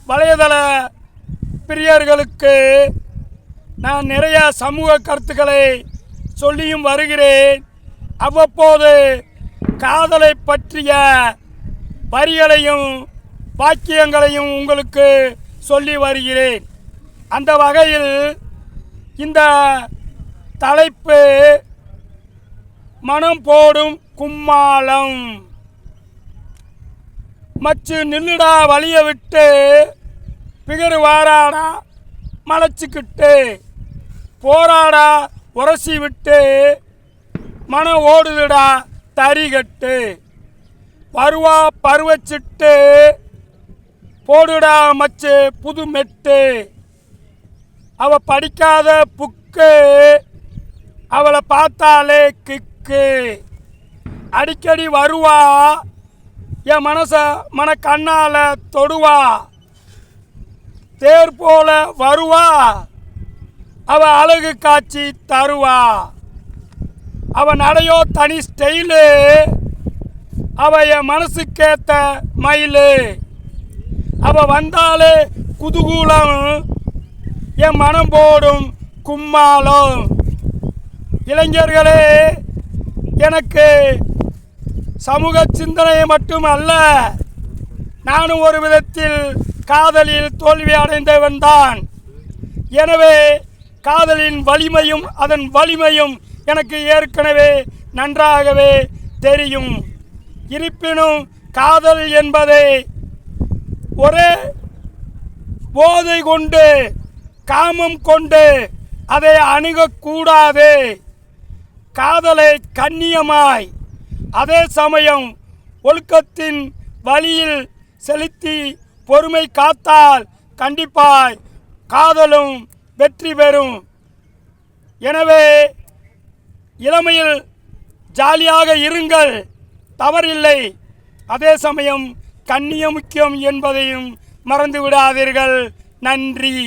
வலைதள பிரியர்களுக்கு நான் நிறைய சமூக கருத்துக்களை சொல்லியும் வருகிறேன். அவ்வப்போது காதலை பற்றிய வரிகளையும் வாக்கியங்களையும் உங்களுக்கு சொல்லி வருகிறேன். அந்த வகையில் இந்த தலைப்பு மனம் போடும் கும்மாளம். மச்சு நில்லுடா வழிய விட்டு பிகரு வாராடா மலைச்சிக்கிட்டு போராடா உரசி விட்டு மனம் ஓடுதுடா தறிகட்டு பருவா பருவச்சிட்டு போடுடா மச்சு புது மெட்டு அவ படிக்காத புக்கு அவளை பார்த்தாலே கிக்கு அடிக்கடி வருவா என் மன கண்ணால தொடுவா தேர் போல வருவா அவ அழகு காட்சி தருவா அவ நடையோ தனி ஸ்டைலு அவ என் மனசுக்கேத்த மயிலு அவ வந்தாலே குதூகூலம் என் மனம் போடும் கும்மாளம். இளைஞர்களே, எனக்கு சமூக சிந்தனை மட்டுமல்ல, நானும் ஒரு விதத்தில் காதலில் தோல்வி அடைந்தவன் தான். எனவே காதலின் வலிமையும் அதன் வலிமையும் எனக்கு ஏற்கனவே நன்றாகவே தெரியும். இருப்பினும் காதல் என்பதை ஒரே போதை கொண்டு காமம் கொண்டு அதை அணுகக்கூடாது. காதலை கண்ணியமாய் அதே சமயம் ஒழுக்கத்தின் வழியில் செலுத்தி பொறுமை காத்தால் கண்டிப்பாய் காதலும் வெற்றி பெறும். எனவே இளமையில் ஜாலியாக இருங்கள், தவறில்லை. அதே சமயம் கண்ணியம் முக்கியம் என்பதையும் மறந்து விடாதீர்கள். நன்றி.